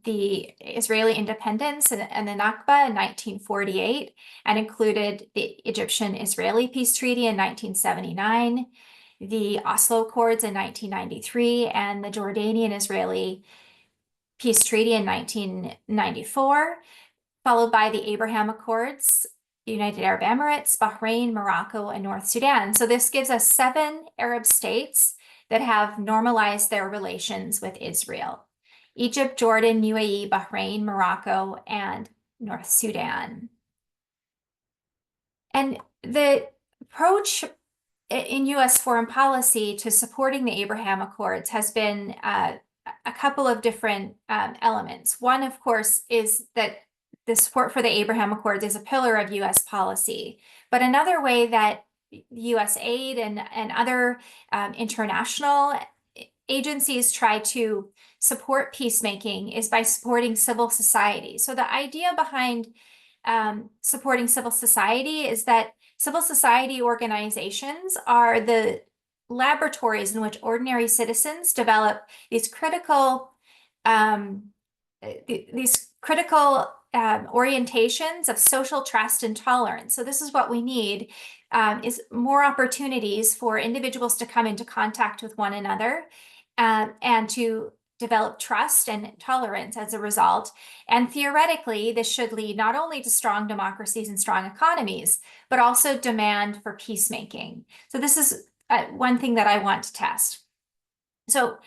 the Israeli independence and the Nakba in 1948, and included the Egyptian-Israeli peace treaty in 1979, the Oslo Accords in 1993, and the Jordanian-Israeli peace treaty in 1994, followed by the Abraham Accords, United Arab Emirates, Bahrain, Morocco, and North Sudan. So this gives us 7 Arab states that have normalized their relations with Israel: Egypt, Jordan, UAE, Bahrain, Morocco, and North Sudan. And the approach in US foreign policy to supporting the Abraham Accords has been a couple of different elements. One, of course, is that the support for the Abraham Accords is a pillar of US policy. But another way that US aid and other international agencies try to support peacemaking is by supporting civil society. So the idea behind supporting civil society is that civil society organizations are the laboratories in which ordinary citizens develop these critical orientations of social trust and tolerance. So this is what we need, is more opportunities for individuals to come into contact with one another and to develop trust and tolerance as a result. And theoretically, this should lead not only to strong democracies and strong economies, but also demand for peacemaking. So this is one thing that I want to test. So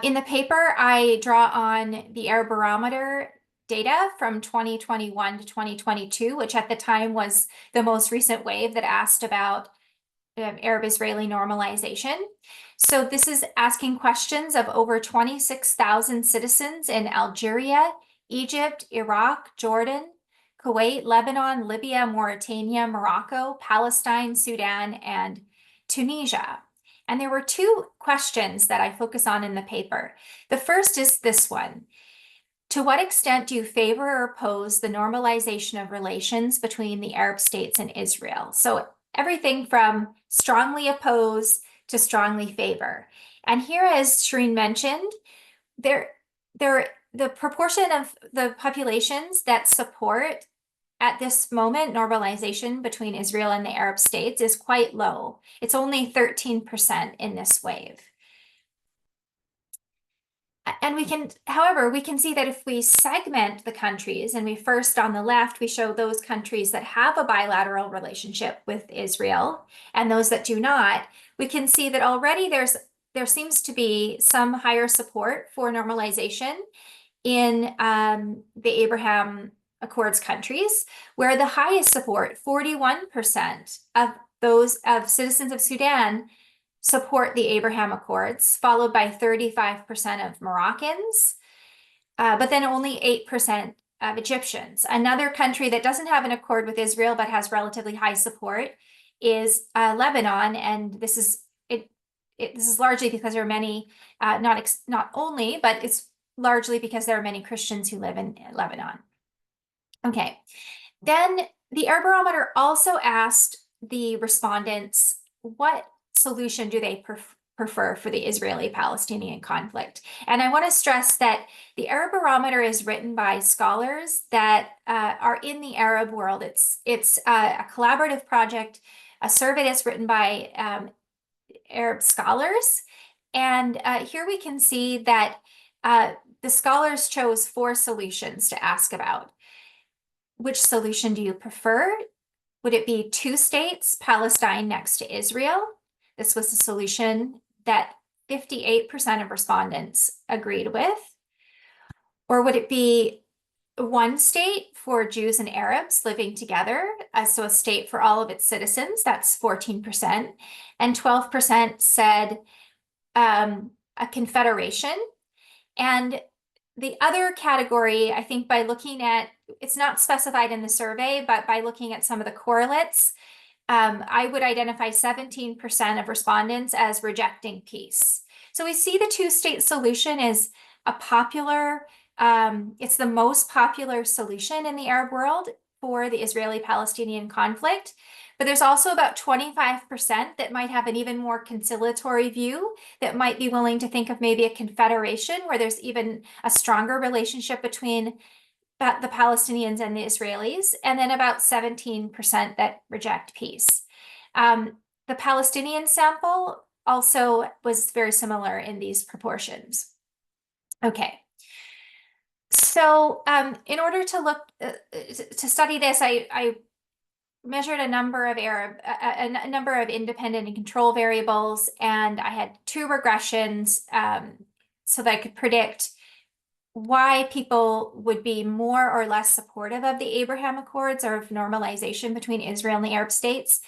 in the paper, I draw on the Barometer data from 2021 to 2022, which at the time was the most recent wave that asked about Arab-Israeli normalization. So this is asking questions of over 26,000 citizens in Algeria, Egypt, Iraq, Jordan, Kuwait, Lebanon, Libya, Mauritania, Morocco, Palestine, Sudan, and Tunisia. And there were 2 questions that I focus on in the paper. The first is this one: to what extent do you favor or oppose the normalization of relations between the Arab states and Israel? So everything from strongly oppose to strongly favor. And here, as Shireen mentioned, the proportion of the populations that support at this moment normalization between Israel and the Arab states is quite low. It's only 13% in this wave. And however, we can see that if we segment the countries, and we first on the left, we show those countries that have a bilateral relationship with Israel and those that do not, we can see that already there seems to be some higher support for normalization in the Abraham Accords countries, where the highest support, 41% of citizens of Sudan, support the Abraham Accords, followed by 35% of Moroccans, but then only 8% of Egyptians. Another country that doesn't have an accord with Israel but has relatively high support is Lebanon, and this is largely because there are many, not only, but it's largely because there are many Christians who live in Lebanon. Okay, then the Barometer also asked the respondents what solution do they prefer for the Israeli-Palestinian conflict. And I want to stress that the Barometer is written by scholars that are in the Arab world. It's a collaborative project, a survey that's written by Arab scholars. And here we can see that the scholars chose 4 solutions to ask about. which solution do you prefer? Would it be 2 states, Palestine next to Israel? This was the solution that 58% of respondents agreed with. Or would it be 1 state for Jews and Arabs living together, so a state for all of its citizens, that's 14%, and 12% said a confederation. And the other category, I think by looking at, it's not specified in the survey, but by looking at some of the correlates, I would identify 17% of respondents as rejecting peace. So we see the 2-state solution is a popular, it's the most popular solution in the Arab world for the Israeli-Palestinian conflict. But there's also about 25% that might have an even more conciliatory view, that might be willing to think of maybe a confederation where there's even a stronger relationship between the Palestinians and the Israelis, and then about 17% that reject peace. The Palestinian sample also was very similar in these proportions. Okay. So in order to look, to study this, I measured a number of a number of independent and control variables, and I had 2 regressions so that I could predict why people would be more or less supportive of the Abraham Accords or of normalization between Israel and the Arab states,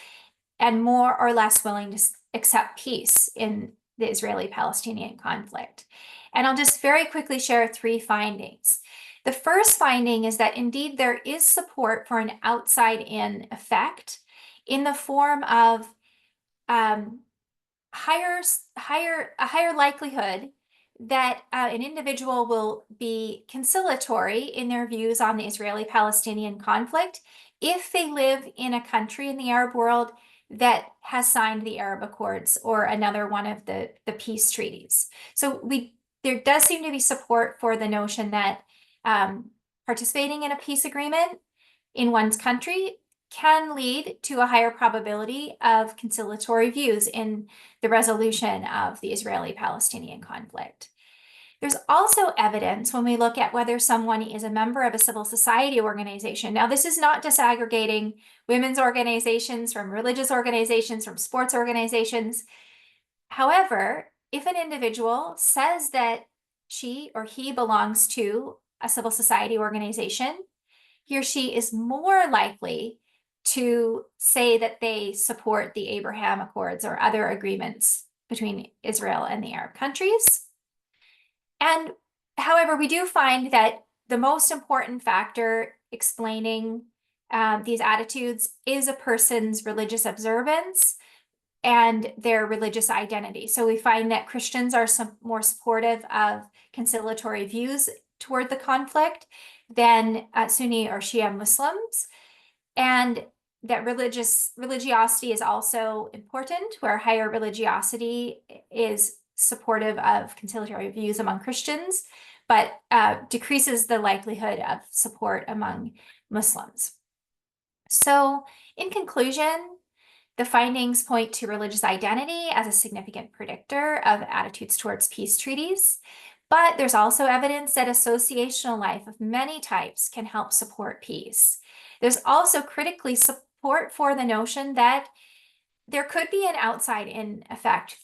and more or less willing to accept peace in the Israeli-Palestinian conflict. And I'll just very quickly share 3 findings. The first finding is that indeed there is support for an outside-in effect in the form of a higher likelihood that an individual will be conciliatory in their views on the Israeli-Palestinian conflict if they live in a country in the Arab world that has signed the Arab Accords or another one of the peace treaties. So there does seem to be support for the notion that participating in a peace agreement in one's country can lead to a higher probability of conciliatory views in the resolution of the Israeli-Palestinian conflict. There's also evidence when we look at whether someone is a member of a civil society organization. Now, this is not disaggregating women's organizations from religious organizations, from sports organizations. However, if an individual says that she or he belongs to a civil society organization, he or she is more likely to say that they support the Abraham Accords or other agreements between Israel and the Arab countries. And however, we do find that the most important factor explaining these attitudes is a person's religious observance and their religious identity. So we find that Christians are more supportive of conciliatory views toward the conflict than Sunni or Shia Muslims, and that religiosity is also important, where higher religiosity is supportive of conciliatory views among Christians, but decreases the likelihood of support among Muslims. So in conclusion, the findings point to religious identity as a significant predictor of attitudes towards peace treaties, but there's also evidence that associational life of many types can help support peace. There's also critically support for the notion that there could be an outside-in effect.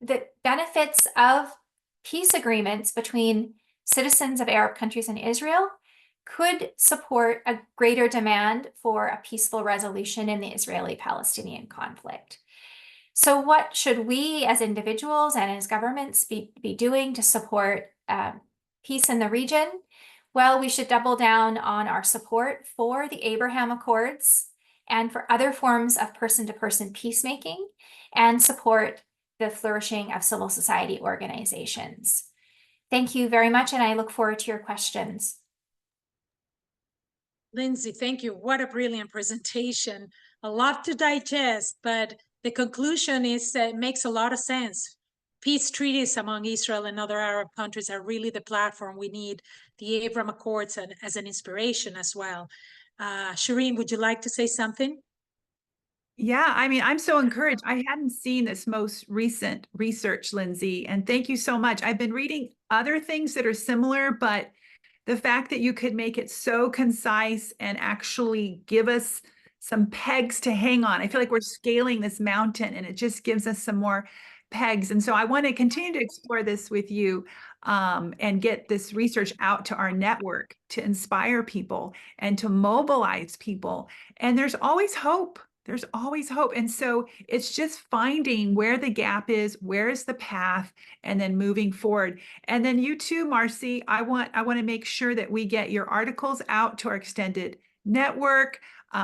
The benefits of peace agreements between citizens of Arab countries and Israel could support a greater demand for a peaceful resolution in the Israeli-Palestinian conflict. So what should we as individuals and as governments be doing to support peace in the region? Well, we should double down on our support for the Abraham Accords and for other forms of person-to-person peacemaking, and support the flourishing of civil society organizations. Thank you very much, and I look forward to your questions. Lindsay, thank you. What a brilliant presentation. A lot to digest, but the conclusion is it makes a lot of sense. Peace treaties among Israel and other Arab countries are really the platform we need, the Abraham Accords as an inspiration as well. Shireen, would you like to say something? Yeah, I mean, I'm so encouraged. I hadn't seen this most recent research, Lindsay, and thank you so much. I've been reading other things that are similar, but the fact that you could make it so concise and actually give us some pegs to hang on. I feel like we're scaling this mountain and it just gives us some more pegs. And so I want to continue to explore this with you and get this research out to our network to inspire people and to mobilize people. And there's always hope. There's always hope. And so it's just finding where the gap is, where is the path, and then moving forward. And then you too, Marcy, I want to make sure that we get your articles out to our extended network.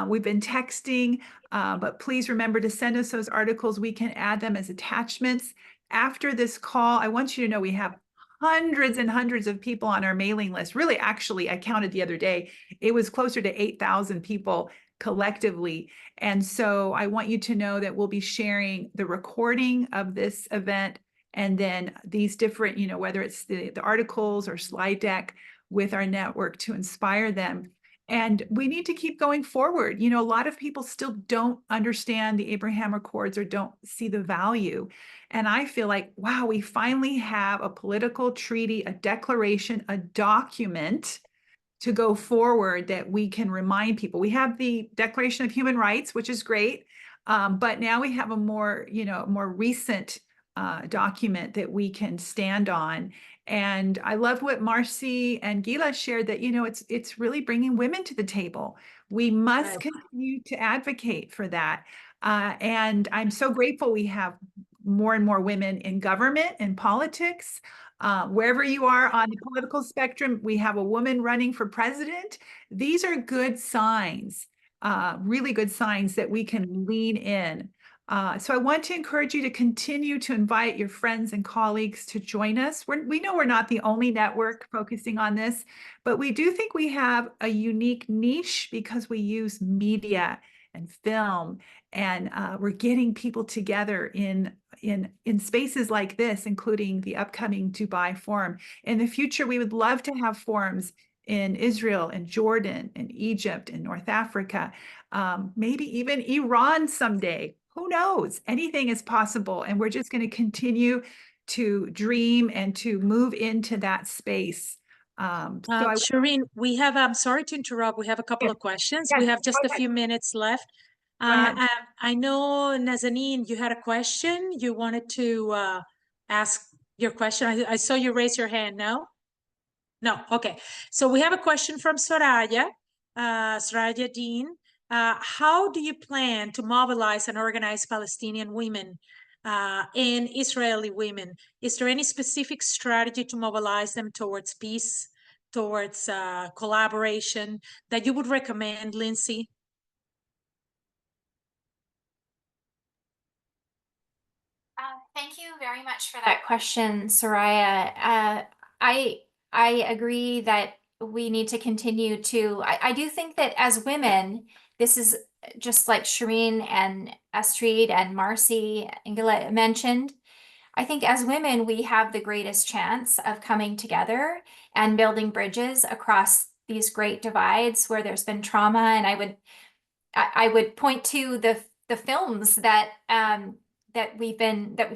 We've been texting, but please remember to send us those articles. We can add them as attachments. After this call, I want you to know we have hundreds and hundreds of people on our mailing list. Really, actually, I counted the other day, it was closer to 8,000 people collectively. And so I want you to know that we'll be sharing the recording of this event and then these different, whether it's the articles or slide deck with our network to inspire them. And we need to keep going forward. A lot of people still don't understand the Abraham Accords or don't see the value. And I feel like, wow, we finally have a political treaty, a declaration, a document to go forward that we can remind people. We have the Declaration of Human Rights, which is great. But now we have a more recent document that we can stand on. And I love what Marcy and Guila shared that, it's really bringing women to the table. We must continue to advocate for that. And I'm so grateful we have more and more women in government and politics. Wherever you are on the political spectrum, we have a woman running for president. These are good signs, really good signs that we can lean in. So I want to encourage you to continue to invite your friends and colleagues to join us. We know we're not the only network focusing on this, but we do think we have a unique niche because we use media and film, and we're getting people together in spaces like this, including the upcoming Dubai Forum. In the future, we would love to have forums in Israel and Jordan and Egypt and North Africa, maybe even Iran someday. Who knows? Anything is possible. And we're just going to continue to dream and to move into that space. Shireen, I'm sorry to interrupt. We have a couple of questions. We have just a few minutes left. I know, Nazanin, you had a question. You wanted to ask your question. I saw you raise your hand, no? No, okay. So we have a question from Soraya Dean. How do you plan to mobilize and organize Palestinian women and Israeli women? Is there any specific strategy to mobilize them towards peace, towards collaboration that you would recommend, Lindsay? Thank you very much for that question, Soraya. I agree that we need to continue to, I do think that as women, this is just like Shireen and Astrid and Marcy and Guila mentioned. I think as women, we have the greatest chance of coming together and building bridges across these great divides where there's been trauma. And I would point to the films that we've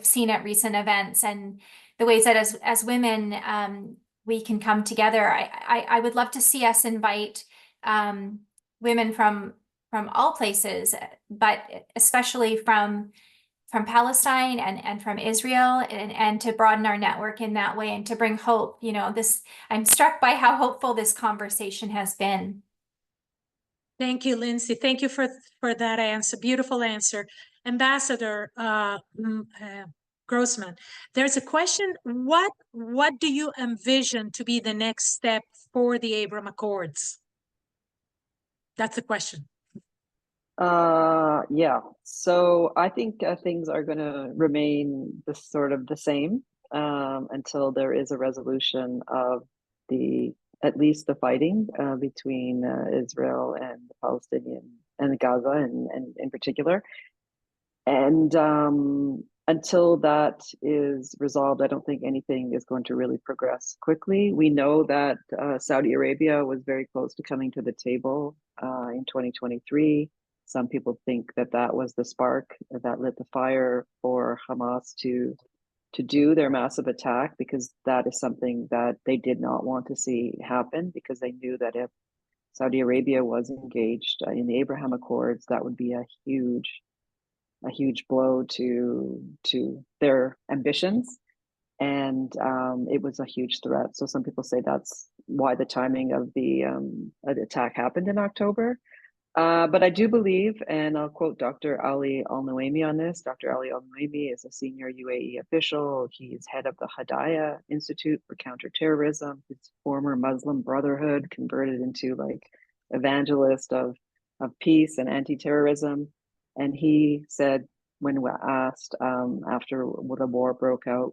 seen at recent events and the ways that as women we can come together. I would love to see us invite women from all places, but especially from Palestine and from Israel, and to broaden our network in that way and to bring hope. I'm struck by how hopeful this conversation has been. Thank you, Lindsay. Thank you for that answer. Beautiful answer. Ambassador Grossman, there's a question. What do you envision to be the next step for the Abraham Accords? That's the question. Yeah. So I think things are going to remain the same until there is a resolution of at least the fighting between Israel and the Palestinian and Gaza and in particular. And until that is resolved, I don't think anything is going to really progress quickly. We know that Saudi Arabia was very close to coming to the table in 2023. Some people think that was the spark that lit the fire for Hamas to to do their massive attack, because that is something that they did not want to see happen, because they knew that if Saudi Arabia was engaged in the Abraham Accords, that would be a huge blow to their ambitions. And it was a huge threat. So some people say that's why the timing of the attack happened in October. But I do believe, and I'll quote Dr. Ali Al-Nuaimi on this. Dr. Ali Al-Nuaimi is a senior UAE official. He's head of the Hadaya Institute for Counterterrorism. His former Muslim Brotherhood, converted into like evangelist of peace and anti-terrorism. And he said, when asked after the war broke out,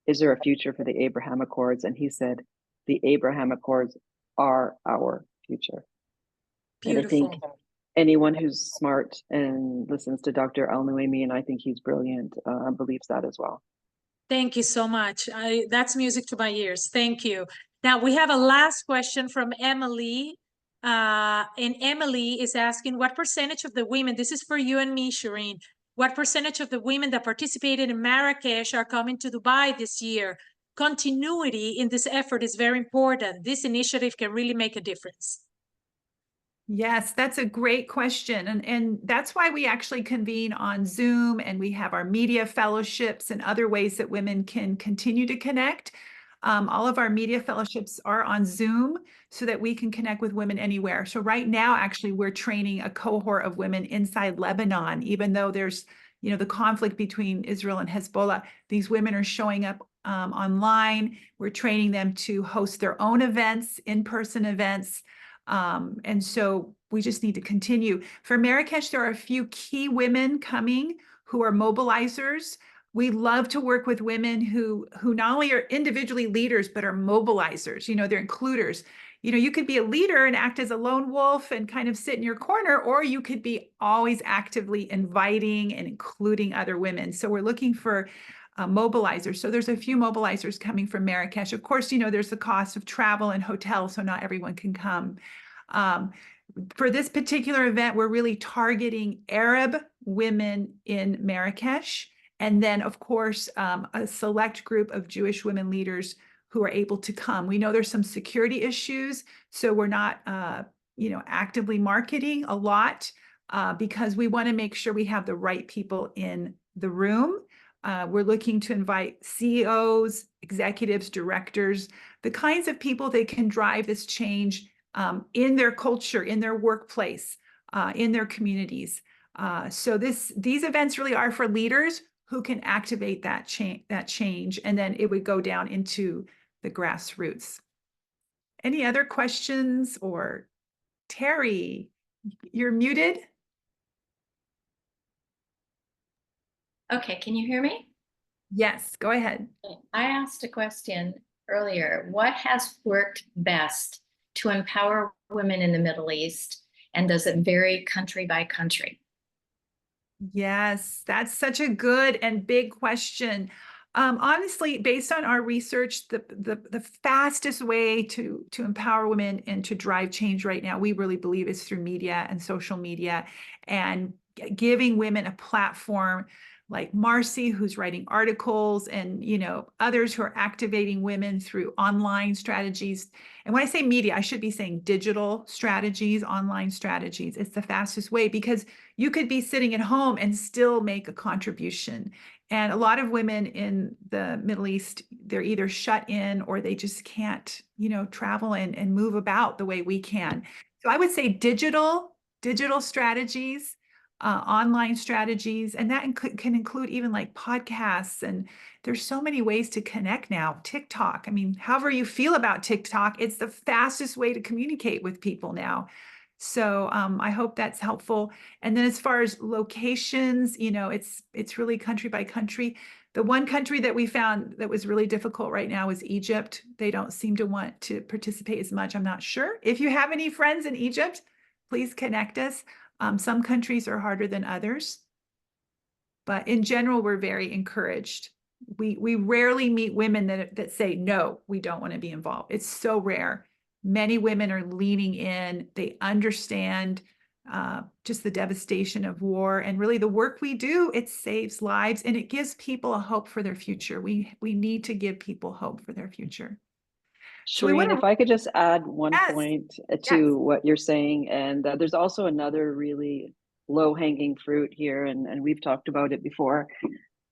is there a future for the Abraham Accords? And he said, the Abraham Accords are our future. Beautiful. And I think anyone who's smart and listens to Dr. Al-Nuaimi, and I think he's brilliant, believes that as well. Thank you so much. That's music to my ears. Thank you. Now we have a last question from Emily. And Emily is asking, what percentage of the women, this is for you and me, Shireen, what percentage of the women that participated in Marrakesh are coming to Dubai this year? Continuity in this effort is very important. This initiative can really make a difference. Yes, that's a great question. And that's why we actually convene on Zoom, and we have our media fellowships and other ways that women can continue to connect. All of our media fellowships are on Zoom so that we can connect with women anywhere. So right now, actually, we're training a cohort of women inside Lebanon, even though there's, the conflict between Israel and Hezbollah. These women are showing up online. We're training them to host their own events, in-person events. And so we just need to continue. For Marrakesh, there are a few key women coming who are mobilizers. We love to work with women who not only are individually leaders, but are mobilizers. They're includers. You could be a leader and act as a lone wolf and kind of sit in your corner, or you could be always actively inviting and including other women. So we're looking for mobilizers. So there's a few mobilizers coming from Marrakesh. Of course, there's the cost of travel and hotel, so not everyone can come. For this particular event, we're really targeting Arab women in Marrakesh. And then, of course, a select group of Jewish women leaders who are able to come. We know there's some security issues, so we're not, actively marketing a lot because we want to make sure we have the right people in the room. We're looking to invite CEOs, executives, directors, the kinds of people that can drive this change in their culture, in their workplace, in their communities. So these events really are for leaders who can activate that change, and then it would go down into the grassroots. Any other questions? Or Terry, you're muted. Okay, can you hear me? Yes, go ahead. I asked a question earlier. What has worked best to empower women in the Middle East, and does it vary country by country? Yes, that's such a good and big question. Honestly, based on our research, the fastest way to empower women and to drive change right now, we really believe, is through media and social media, and giving women a platform like Marcy, who's writing articles, and others who are activating women through online strategies. And when I say media, I should be saying digital strategies, online strategies. It's the fastest way, because you could be sitting at home and still make a contribution. And a lot of women in the Middle East, they're either shut in or they just can't, travel and move about the way we can. So I would say digital strategies, online strategies, and that can include even like podcasts. And there's so many ways to connect now. TikTok, I mean, however you feel about TikTok, it's the fastest way to communicate with people now. So I hope that's helpful. And then as far as locations, it's really country by country. The one country that we found that was really difficult right now is Egypt. They don't seem to want to participate as much. I'm not sure. If you have any friends in Egypt, please connect us. Some countries are harder than others, but in general, we're very encouraged. We rarely meet women that say, no, we don't want to be involved. It's so rare. Many women are leaning in. They understand just the devastation of war, and really the work we do, it saves lives and it gives people a hope for their future. We need to give people hope for their future. So we Shireen, wanna- if I could just add one Yes, point yes. to what you're saying, and there's also another really low-hanging fruit here, and we've talked about it before,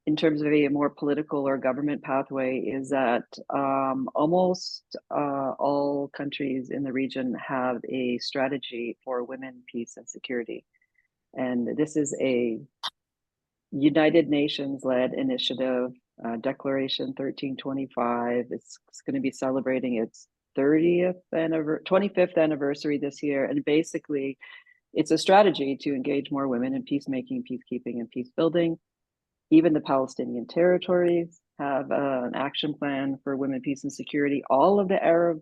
in terms of a more political or government pathway, is that almost all countries in the region have a strategy for women, peace, and security. And this is a United Nations-led initiative, Declaration 1325. It's going to be celebrating its 25th anniversary this year. And basically, it's a strategy to engage more women in peacemaking, peacekeeping, and peace building. Even the Palestinian territories have an action plan for women, peace, and security. All of the Arab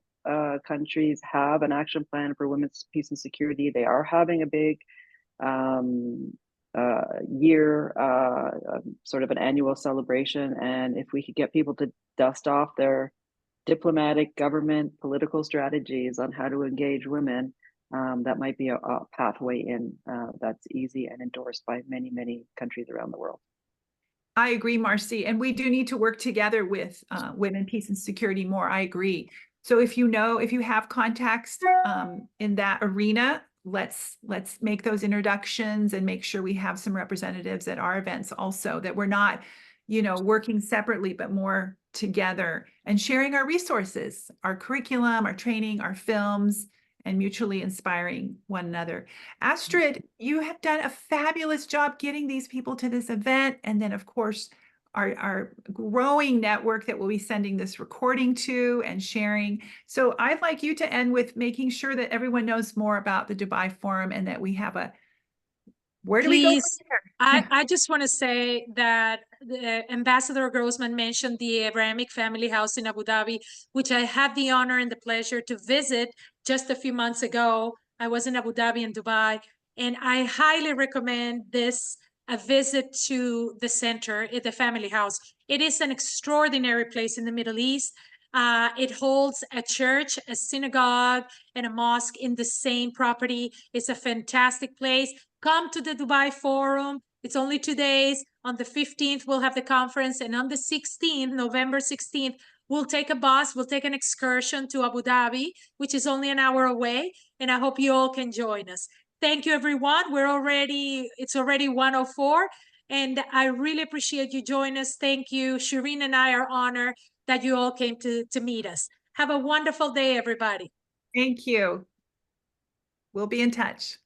countries have an action plan for women's peace and security. They are having a big year, sort of an annual celebration. And if we could get people to dust off their diplomatic, government, political strategies on how to engage women, that might be a pathway in that's easy and endorsed by many, many countries around the world. I agree, Marcy, and we do need to work together with women, peace, and security more. I agree. So if you have contacts in that arena, let's make those introductions and make sure we have some representatives at our events also, that we're not, working separately, but more together and sharing our resources, our curriculum, our training, our films, and mutually inspiring one another. Astrid, you have done a fabulous job getting these people to this event. And then, of course, our growing network that we'll be sending this recording to and sharing. So I'd like you to end with making sure that everyone knows more about the Dubai Forum and that we have where do we go from here? I just want to say that Ambassador Grossman mentioned the Abrahamic family house in Abu Dhabi, which I had the honor and the pleasure to visit just a few months ago. I was in Abu Dhabi and Dubai, and I highly recommend a visit to the center, the family house. It is an extraordinary place in the Middle East. It holds a church, a synagogue, and a mosque in the same property. It's a fantastic place. Come to the Dubai Forum. It's only 2 days. On the 15th, we'll have the conference. And on the 16th, November 16th, we'll take a bus. We'll take an excursion to Abu Dhabi, which is only an hour away. And I hope you all can join us. Thank you, everyone. It's already 1:04. And I really appreciate you joining us. Thank you. Shireen and I are honored that you all came to meet us. Have a wonderful day, everybody. Thank you. We'll be in touch.